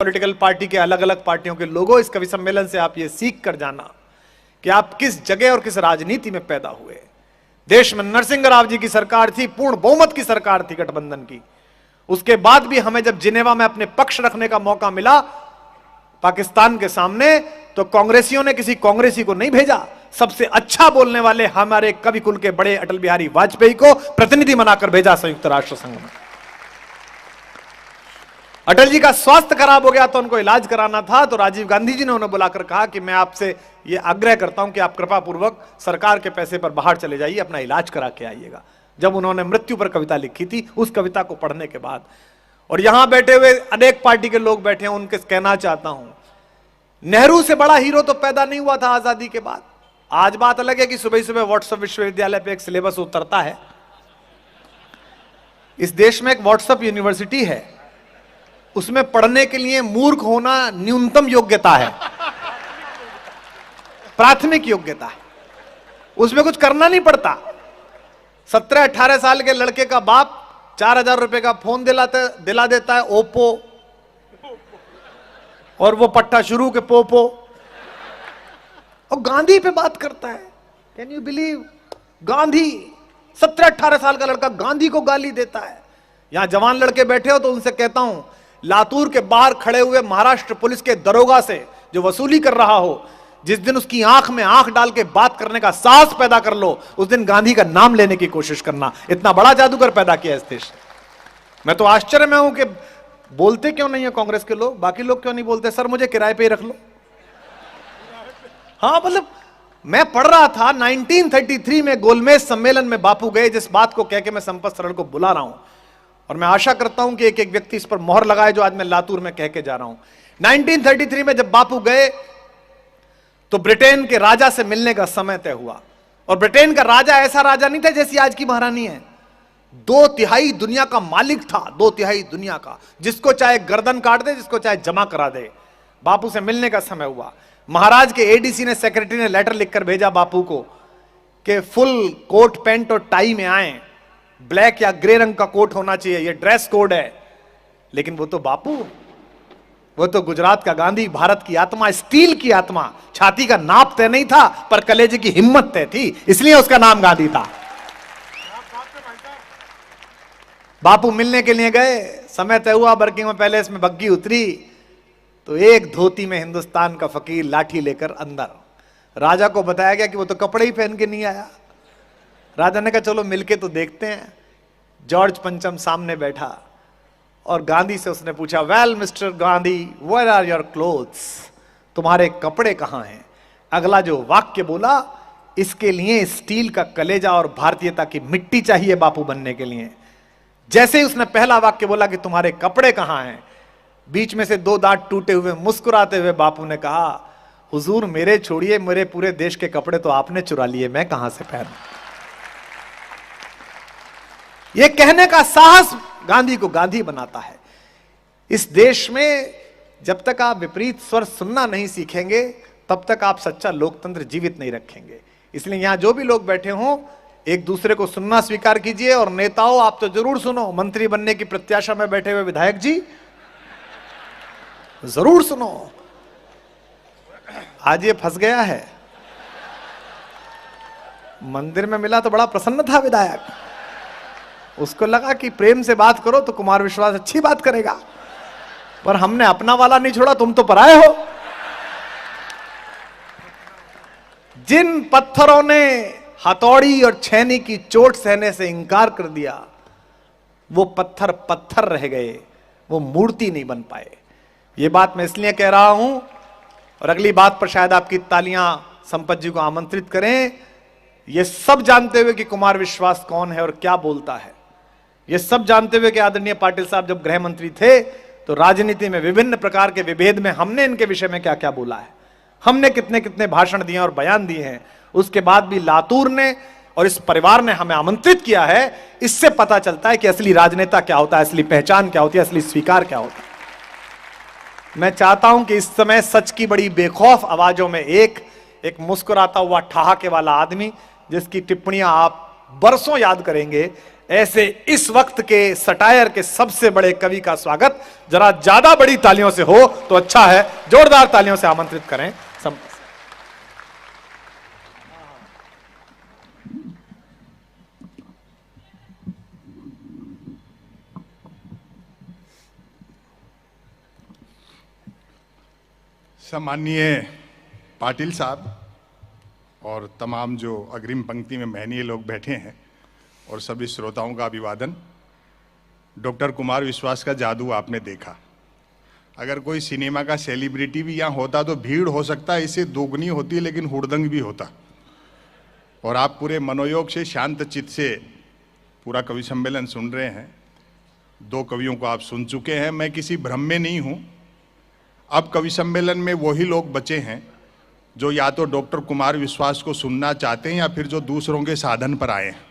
Political party के अलग अलग पार्टियों के लोगों, इस कवि सम्मेलन से आप ये सीख कर जाना कि आप किस जगह और किस राजनीति में पैदा हुए। देश में नरसिंह राव जी की सरकार थी, पूर्ण बहुमत की सरकार थी गठबंधन की। उसके बाद भी हमें जब जिनेवा में अपने पक्ष रखने का मौका मिला पाकिस्तान के सामने, तो कांग्रेसियों ने किसी कांग्रेसी को नहीं भेजा, सबसे अच्छा बोलने वाले हमारे कवि कुल के बड़े अटल बिहारी वाजपेयी को प्रतिनिधि बनाकर भेजा संयुक्त राष्ट्र संघ में। अटल जी का स्वास्थ्य खराब हो गया तो उनको इलाज कराना था, तो राजीव गांधी जी ने उन्हें बुलाकर कहा कि मैं आपसे ये आग्रह करता हूं कि आप कृपा पूर्वक सरकार के पैसे पर बाहर चले जाइए, अपना इलाज करा के आइएगा। जब उन्होंने मृत्यु पर कविता लिखी थी, उस कविता को पढ़ने के बाद, और यहां बैठे हुए अनेक पार्टी के लोग बैठे हैं, उनके कहना चाहता हूं, नेहरू से बड़ा हीरो तो पैदा नहीं हुआ था आजादी के बाद। आज बात अलग है कि सुबह सुबह व्हाट्सएप विश्वविद्यालय पे एक सिलेबस उतरता है। इस देश में एक व्हाट्सएप यूनिवर्सिटी है, उसमें पढ़ने के लिए मूर्ख होना न्यूनतम योग्यता है, प्राथमिक योग्यता है, उसमें कुछ करना नहीं पड़ता। 17-18 साल के लड़के का बाप 4000 रुपए का फोन दिला देता है, ओप्पो, और वो पट्टा शुरू के पोपो, और गांधी पे बात करता है। Can you believe? गांधी, 17-18 साल का लड़का गांधी को गाली देता है। यहां जवान लड़के बैठे हो तो उनसे कहता हूं, लातूर के बाहर खड़े हुए महाराष्ट्र पुलिस के दरोगा से जो वसूली कर रहा हो, जिस दिन उसकी आंख में आंख डाल के बात करने का साहस पैदा कर लो, उस दिन गांधी का नाम लेने की कोशिश करना। इतना बड़ा जादूगर पैदा किया इस देश। मैं तो आश्चर्य में हूं कि बोलते क्यों नहीं है कांग्रेस के लोग, बाकी लोग क्यों नहीं बोलते? सर मुझे किराए पे ही रख लो। हाँ, मतलब मैं पढ़ रहा था 1933 में गोलमेज सम्मेलन में बापू गए, जिस बात को कह के मैं संपत सरल को बुला रहा हूं, और मैं आशा करता हूं कि एक एक व्यक्ति इस पर मोहर लगाए जो आज मैं लातूर में कह के जा रहा हूं। 1933 में जब बापू गए तो ब्रिटेन के राजा से मिलने का समय तय हुआ, और ब्रिटेन का राजा ऐसा राजा नहीं था जैसी आज की महारानी है, 2/3 दुनिया का मालिक था, 2/3 दुनिया का, जिसको चाहे गर्दन काट दे, जिसको चाहे जमा करा दे। बापू से मिलने का समय हुआ। महाराज के एडीसी ने, सेक्रेटरी ने लेटर लिखकर भेजा बापू को कि फुल कोट पैंट और टाई में आए, ब्लैक या ग्रे रंग का कोट होना चाहिए, यह ड्रेस कोड है। लेकिन वो तो बापू, वो तो गुजरात का गांधी, भारत की आत्मा, स्टील की आत्मा। छाती का नाप तय नहीं था पर कलेजे की हिम्मत तय थी, इसलिए उसका नाम गांधी था। बापू मिलने के लिए गए, समय तय हुआ, बर्किंघम पैलेस में बग्गी उतरी तो एक धोती में हिंदुस्तान का फकीर लाठी लेकर अंदर। राजा को बताया गया कि वो तो कपड़े ही पहन के नहीं आया। राजा ने कहा चलो मिलके तो देखते हैं। जॉर्ज पंचम सामने बैठा और गांधी से उसने पूछा, well mister Gandhi, where are your clothes? तुम्हारे कपड़े कहां हैं? अगला जो वाक्य बोला, इसके लिए स्टील का कलेजा और भारतीयता की मिट्टी चाहिए बापू बनने के लिए। जैसे ही उसने पहला वाक्य बोला कि तुम्हारे कपड़े कहां हैं, बीच में से 2 दांत टूटे हुए मुस्कुराते हुए बापू ने कहा, हुजूर मेरे छोड़िए, मेरे पूरे देश के कपड़े तो आपने चुरा लिए, मैं कहां से पहनूं? यह कहने का साहस गांधी को गांधी बनाता है। इस देश में जब तक आप विपरीत स्वर सुनना नहीं सीखेंगे, तब तक आप सच्चा लोकतंत्र जीवित नहीं रखेंगे। इसलिए यहां जो भी लोग बैठे हों, एक दूसरे को सुनना स्वीकार कीजिए। और नेताओं, आप तो जरूर सुनो, मंत्री बनने की प्रत्याशा में बैठे हुए विधायक जी जरूर सुनो। आज ये फंस गया है, मंदिर में मिला तो बड़ा प्रसन्न था विधायक, उसको लगा कि प्रेम से बात करो तो कुमार विश्वास अच्छी बात करेगा, पर हमने अपना वाला नहीं छोड़ा, तुम तो पराए हो। जिन पत्थरों ने हथौड़ी और छेनी की चोट सहने से इंकार कर दिया, वो पत्थर पत्थर रह गए, वो मूर्ति नहीं बन पाए। ये बात मैं इसलिए कह रहा हूं, और अगली बात पर शायद आपकी तालियां संपत जी को आमंत्रित करें। ये सब जानते हुए कि कुमार विश्वास कौन है और क्या बोलता है, ये सब जानते हुए कि आदरणीय पाटिल साहब जब गृह मंत्री थे तो राजनीति में विभिन्न प्रकार के विभेद में हमने इनके विषय में क्या क्या बोला है, हमने कितने कितने भाषण दिए और बयान दिए हैं, उसके बाद भी लातूर ने और इस परिवार ने हमें आमंत्रित किया है। इससे पता चलता है कि असली राजनेता क्या होता है, असली पहचान क्या होती है, असली स्वीकार क्या होता है। मैं चाहता हूं कि इस समय सच की बड़ी बेखौफ आवाजों में एक मुस्कुराता हुआ ठहाके वाला आदमी, जिसकी टिप्पणियां आप बरसों याद करेंगे, ऐसे इस वक्त के सटायर के सबसे बड़े कवि का स्वागत जरा ज्यादा बड़ी तालियों से हो तो अच्छा है। जोरदार तालियों से आमंत्रित करें। सम्माननीय पाटिल साहब और तमाम जो अग्रिम पंक्ति में महनीय लोग बैठे हैं और सभी श्रोताओं का अभिवादन। डॉक्टर कुमार विश्वास का जादू आपने देखा। अगर कोई सिनेमा का सेलिब्रिटी भी यहाँ होता तो भीड़ हो सकता है इससे दोगुनी होती, लेकिन हुड़दंग भी होता। और आप पूरे मनोयोग से, शांत चित्त से पूरा कवि सम्मेलन सुन रहे हैं। 2 कवियों को आप सुन चुके हैं। मैं किसी भ्रम में नहीं हूँ। अब कवि सम्मेलन में वही लोग बचे हैं जो या तो डॉक्टर कुमार विश्वास को सुनना चाहते हैं या फिर जो दूसरों के साधन पर आए हैं।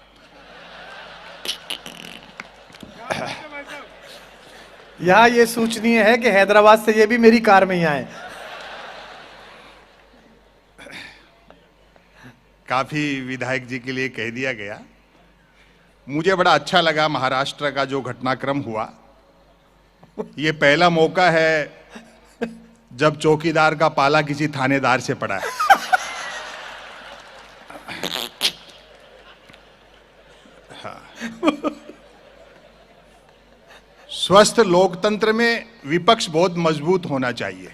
यहां ये सूचनीय है कि हैदराबाद से ये भी मेरी कार में ही आए। काफी विधायक जी के लिए कह दिया गया। मुझे बड़ा अच्छा लगा महाराष्ट्र का जो घटनाक्रम हुआ। ये पहला मौका है जब चौकीदार का पाला किसी थानेदार से पड़ा है। हाँ। स्वस्थ लोकतंत्र में विपक्ष बहुत मजबूत होना चाहिए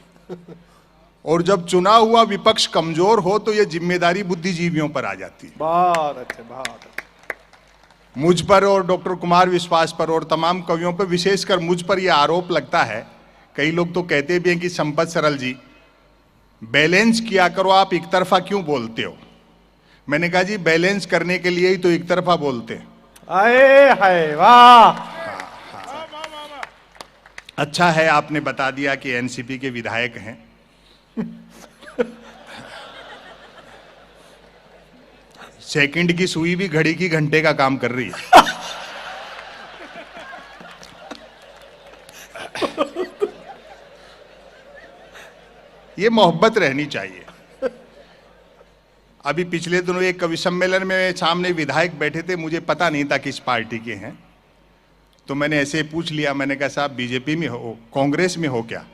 और जब चुना हुआ विपक्ष कमजोर हो तो यह जिम्मेदारी बुद्धिजीवियों पर आ जाती है। बहुत अच्छे, बहुत अच्छे। मुझ पर और डॉक्टर कुमार विश्वास पर और तमाम कवियों पर, विशेषकर मुझ पर यह आरोप लगता है। कई लोग तो कहते भी हैं कि संपत सरल जी बैलेंस किया करो, आप एक तरफा क्यों बोलते हो। मैंने कहा जी बैलेंस करने के लिए ही तो एक तरफा बोलते हैं। आए हाय वाह। अच्छा है आपने बता दिया कि एनसीपी के विधायक हैं। सेकंड की सुई भी घड़ी की घंटे का काम कर रही है। ये मोहब्बत रहनी चाहिए। अभी पिछले दिनों एक कवि सम्मेलन में सामने विधायक बैठे थे, मुझे पता नहीं था किस पार्टी के हैं, तो मैंने ऐसे पूछ लिया। मैंने कहा साहब बीजेपी में हो, कांग्रेस में हो क्या?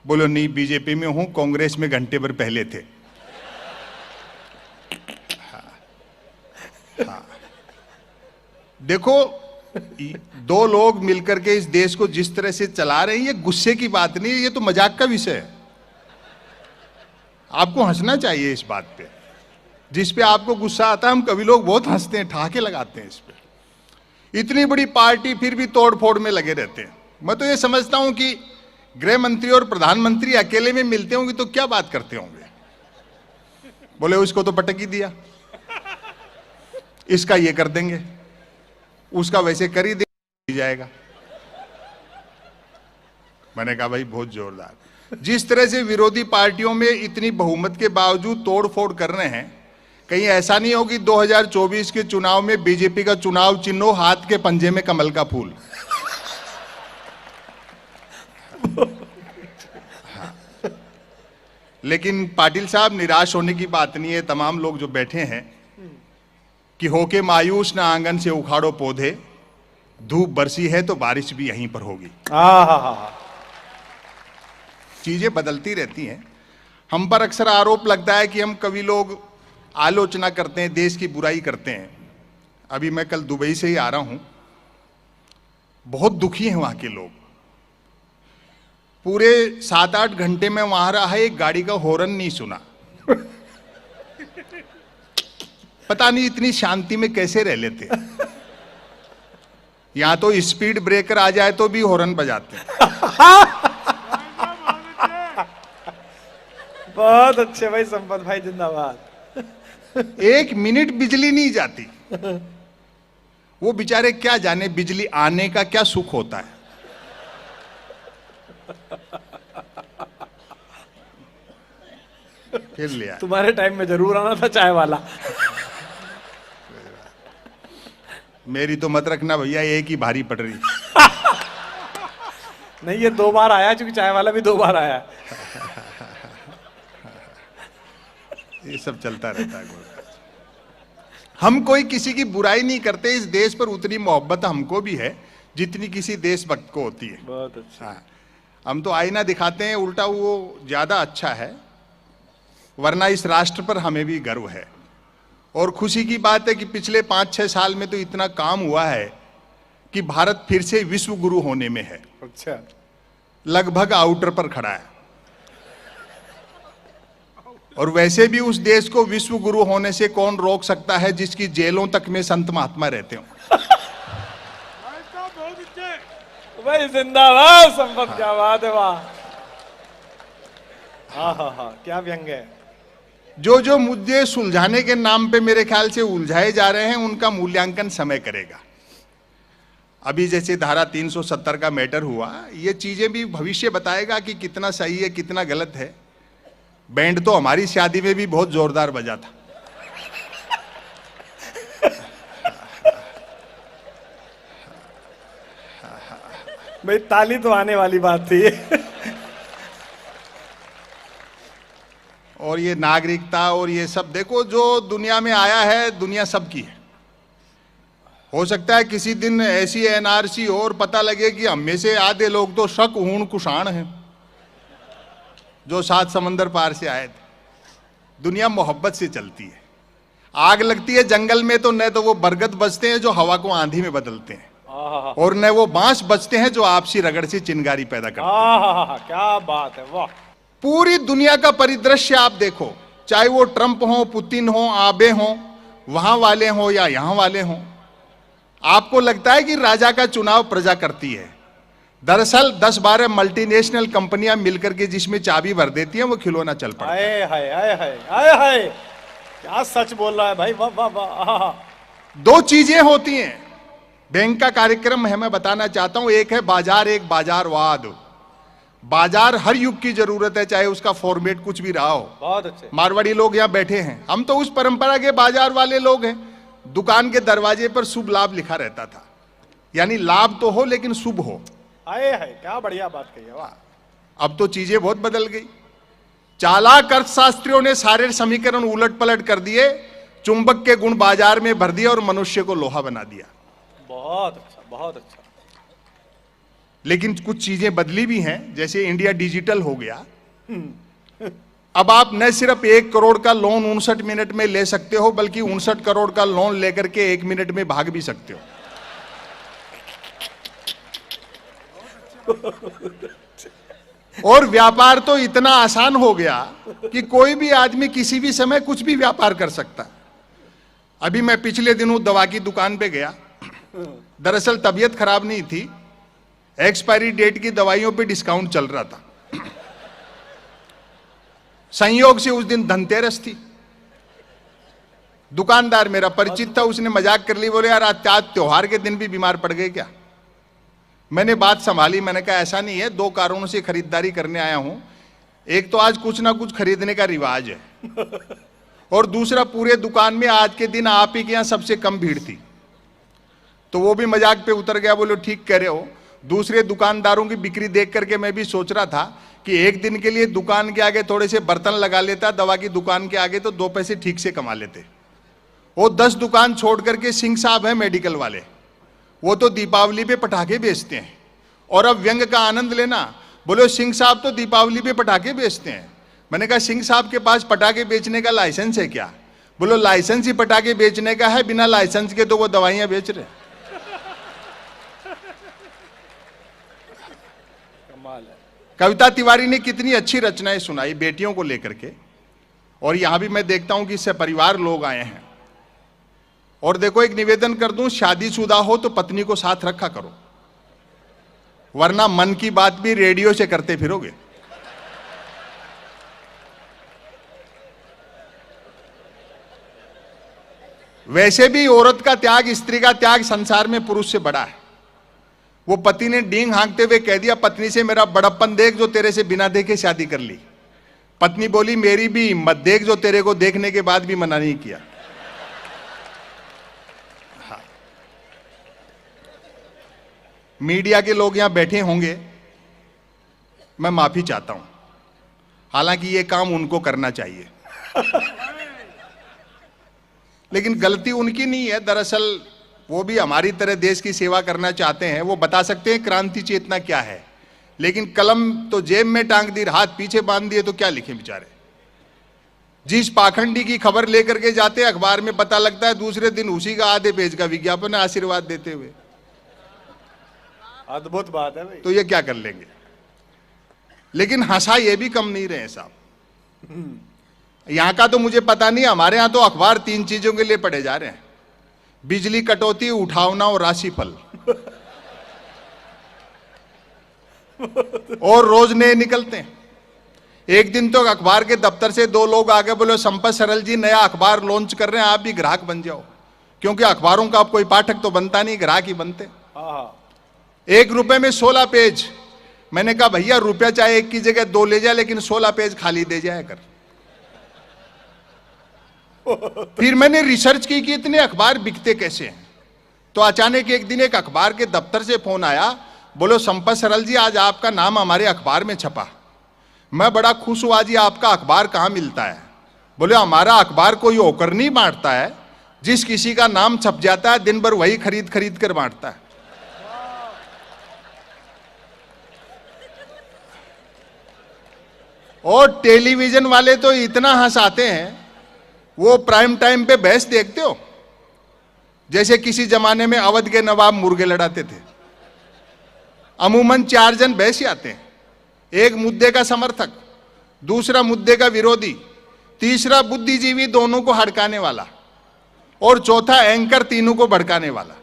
बोलो नहीं बीजेपी में हूं, कांग्रेस में घंटे भर पहले थे। हाँ, हाँ। देखो 2 लोग मिलकर के इस देश को जिस तरह से चला रहे हैं, ये गुस्से की बात नहीं है, ये तो मजाक का विषय है। आपको हंसना चाहिए इस बात पे। जिस पे आपको गुस्सा आता है, हम कभी लोग बहुत हंसते हैं, ठहाके लगाते हैं इस पे। इतनी बड़ी पार्टी फिर भी तोड़ फोड़ में लगे रहते हैं। मैं तो ये समझता हूं कि गृह मंत्री और प्रधानमंत्री अकेले में मिलते होंगे तो क्या बात करते होंगे। बोले उसको तो पटक ही दिया, इसका ये कर देंगे, उसका वैसे कर ही दे जाएगा। मैंने कहा भाई बहुत जोरदार। जिस तरह से विरोधी पार्टियों में इतनी बहुमत के बावजूद तोड़फोड़ कर रहे हैं, कहीं ऐसा नहीं हो कि 2024 के चुनाव में बीजेपी का चुनाव चिन्ह हाथ के पंजे में कमल का फूल। हाँ। लेकिन पाटिल साहब निराश होने की बात नहीं है। तमाम लोग जो बैठे हैं कि होके मायूस ना आंगन से उखाड़ो पौधे, धूप बरसी है तो बारिश भी यहीं पर होगी। चीजें बदलती रहती हैं। हम पर अक्सर आरोप लगता है कि हम कवि लोग आलोचना करते हैं, देश की बुराई करते हैं। अभी मैं कल दुबई से ही आ रहा हूं, बहुत दुखी हैं वहां के लोग। पूरे 7-8 घंटे में वहां रहा है, एक गाड़ी का हॉर्न नहीं सुना। पता नहीं इतनी शांति में कैसे रह लेते। यहां तो स्पीड ब्रेकर आ जाए तो भी हॉर्न बजाते हैं। बहुत अच्छे भाई, संपत भाई जिंदाबाद। 1 मिनट बिजली नहीं जाती। वो बेचारे क्या जाने बिजली आने का क्या सुख होता है। फिर लिया तुम्हारे टाइम में जरूर आना था चाय वाला। मेरी तो मत रखना भैया, एक ही भारी पड़ रही। नहीं ये 2 बार आया, चूंकि चाय वाला भी 2 बार आया। ये सब चलता रहता है। हम कोई किसी की बुराई नहीं करते, इस देश पर उतनी मोहब्बत हमको भी है जितनी किसी देशभक्त को होती है। बहुत अच्छा। हाँ, हम तो आईना दिखाते हैं, उल्टा वो ज्यादा अच्छा है, वरना इस राष्ट्र पर हमें भी गर्व है। और खुशी की बात है कि पिछले 5-6 साल में तो इतना काम हुआ है कि भारत फिर से विश्व गुरु होने में है, अच्छा, लगभग आउटर पर खड़ा है। और वैसे भी उस देश को विश्व गुरु होने से कौन रोक सकता है जिसकी जेलों तक में संत महात्मा रहते हो। भाई जिंदाबाद संपत, क्या बात है, वाह। हाँ हाँ हाँ, क्या व्यंग है। जो जो मुद्दे सुलझाने के नाम पे मेरे ख्याल से उलझाए जा रहे हैं उनका मूल्यांकन समय करेगा। अभी जैसे धारा 370 का मैटर हुआ, ये चीजें भी भविष्य बताएगा कि कितना सही है कितना गलत है। बैंड तो हमारी शादी में भी बहुत जोरदार बजा था। भाई ताली तो आने वाली बात थी। और ये नागरिकता और ये सब देखो, जो दुनिया में आया है दुनिया सबकी है। हो सकता है किसी दिन ऐसी एनआरसी और पता लगे कि हम में से आधे लोग तो शक हूण कुषाण हैं जो 7 समंदर पार से आए थे। दुनिया मोहब्बत से चलती है। आग लगती है जंगल में तो न तो वो बरगद बजते हैं जो हवा को आंधी में बदलते हैं, और न वो बांस बजते हैं जो आपसी रगड़ से चिंगारी पैदा करते हैं। क्या बात है, वाह। पूरी दुनिया का परिदृश्य आप देखो, चाहे वो ट्रंप हो, पुतिन हो, आबे हो, वहां वाले हो या यहां वाले हो, आपको लगता है कि राजा का चुनाव प्रजा करती है। दरअसल 10-12 मल्टीनेशनल कंपनियां मिलकर के जिसमें चाबी भर देती हैं वो खिलौना चल पड़ता है। हाय हाय हाय हाय हाय, क्या सच बोल रहा है भाई, वाह वाह वाह। 2 चीजें होती हैं। बैंक का कार्यक्रम है, मैं बताना चाहता हूं, एक है बाजार, एक बाजारवाद। बाजार हर युग की जरूरत है, चाहे उसका फॉर्मेट कुछ भी रहा हो। बहुत अच्छे। मारवाड़ी लोग यहां बैठे हैं, हम तो उस परंपरा के बाजार वाले लोग हैं। दुकान के दरवाजे पर शुभ लाभ लिखा रहता था, यानी लाभ तो हो लेकिन शुभ हो। आए है, क्या बढ़िया बात कही है, वाह। अब तो चीजें बहुत बदल गई। चालाक अर्थशास्त्रियों ने सारे समीकरण उलट पलट कर दिए, चुंबक के गुण बाजार में भर दिया और मनुष्य को लोहा बना दिया। बहुत अच्छा, बहुत अच्छा। लेकिन कुछ चीजें बदली भी हैं, जैसे इंडिया डिजिटल हो गया। अब आप न सिर्फ 1 करोड़ का लोन 59 मिनट में ले सकते हो, बल्कि 59 करोड़ का लोन लेकर के 1 मिनट में भाग भी सकते हो। और व्यापार तो इतना आसान हो गया कि कोई भी आदमी किसी भी समय कुछ भी व्यापार कर सकता। अभी मैं पिछले दिनों दवा की दुकान पे गया। दरअसल तबीयत खराब नहीं थी, एक्सपायरी डेट की दवाइयों पे डिस्काउंट चल रहा था। संयोग से उस दिन धनतेरस थी। दुकानदार मेरा परिचित था, उसने मजाक कर ली, बोले यार आज त्योहार के दिन भी बीमार पड़ गए क्या। मैंने बात संभाली, मैंने कहा ऐसा नहीं है, 2 कारणों से खरीदारी करने आया हूं। एक तो आज कुछ ना कुछ खरीदने का रिवाज है, और दूसरा पूरे दुकान में आज के दिन आप ही के यहां सबसे कम भीड़ थी। तो वो भी मजाक पे उतर गया, बोलो ठीक कह रहे हो। दूसरे दुकानदारों की बिक्री देख करके मैं भी सोच रहा था कि एक दिन के लिए दुकान के आगे थोड़े से बर्तन लगा लेता, दवा की दुकान के आगे तो 2 पैसे ठीक से कमा लेते। वो 10 दुकान छोड़ करके सिंह साहब है मेडिकल वाले, वो तो दीपावली पे पटाखे बेचते हैं। और अब व्यंग का आनंद लेना, बोलो सिंह साहब तो दीपावली पे पटाखे बेचते हैं। मैंने कहा सिंह साहब के पास पटाखे बेचने का लाइसेंस है क्या। बोलो लाइसेंस ही पटाखे बेचने का है, बिना लाइसेंस के तो वो दवाइयां बेच रहे। कमाल है। कविता तिवारी ने कितनी अच्छी रचनाएं सुनाई बेटियों को लेकर के। और यहां भी मैं देखता हूं कि इससे परिवार लोग आए हैं। और देखो एक निवेदन कर दूं, शादीशुदा हो तो पत्नी को साथ रखा करो, वरना मन की बात भी रेडियो से करते फिरोगे। वैसे भी औरत का त्याग, स्त्री का त्याग संसार में पुरुष से बड़ा है। वो पति ने डींग हाँकते हुए कह दिया पत्नी से, मेरा बड़प्पन देख जो तेरे से बिना देखे शादी कर ली। पत्नी बोली मेरी भी हिम्मत देख जो तेरे को देखने के बाद भी मना नहीं किया। हाँ। मीडिया के लोग यहां बैठे होंगे, मैं माफी चाहता हूं, हालांकि ये काम उनको करना चाहिए। लेकिन गलती उनकी नहीं है, दरअसल वो भी हमारी तरह देश की सेवा करना चाहते हैं। वो बता सकते हैं क्रांति चेतना क्या है, लेकिन कलम तो जेब में टांग दी, हाथ पीछे बांध दिए, तो क्या लिखे बेचारे। जिस पाखंडी की खबर लेकर के जाते हैं अखबार में, पता लगता है दूसरे दिन उसी का आधे पेज का विज्ञापन है आशीर्वाद देते हुए। अद्भुत बात है भाई। तो ये क्या कर लेंगे। लेकिन हंसा ये भी कम नहीं रहे साहब। यहां का तो मुझे पता नहीं, हमारे यहां तो अखबार 3 चीजों के लिए पढ़े जा रहे हैं: बिजली कटौती, उठावना और राशिफल। और रोज नए निकलते हैं। एक दिन तो अखबार के दफ्तर से 2 लोग आगे बोले, संपत सरल जी नया अखबार लॉन्च कर रहे हैं, आप भी ग्राहक बन जाओ। क्योंकि अखबारों का अब कोई पाठक तो बनता नहीं, ग्राहक ही बनते। 1 रुपए में 16 पेज। मैंने कहा भैया रुपया चाहे 1 की जगह 2 ले जाए, लेकिन 16 पेज खाली दे जाया कर। फिर मैंने रिसर्च की कि इतने अखबार बिकते कैसे हैं। तो अचानक एक दिन एक अखबार के दफ्तर से फोन आया, बोलो संपत सरल जी आज आपका नाम हमारे अखबार में छपा। मैं बड़ा खुश हुआ, जी आपका अखबार कहाँ मिलता है। बोले हमारा अखबार कोई होकर नहीं बांटता है, जिस किसी का नाम छप जाता है दिन भर वही खरीद खरीद कर बांटता है। और टेलीविजन वाले तो इतना हंसाते हैं, वो प्राइम टाइम पे बहस देखते हो, जैसे किसी जमाने में अवध के नवाब मुर्गे लड़ाते थे। अमूमन 4 जन बहस आते हैं, एक मुद्दे का समर्थक, दूसरा मुद्दे का विरोधी, तीसरा बुद्धिजीवी दोनों को हड़काने वाला, और चौथा एंकर तीनों को भड़काने वाला।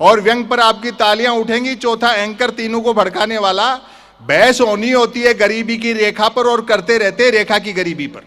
और व्यंग पर आपकी तालियां उठेंगी, चौथा एंकर तीनों को भड़काने वाला। बहस होनी होती है गरीबी की रेखा पर, और करते रहते रेखा की गरीबी पर।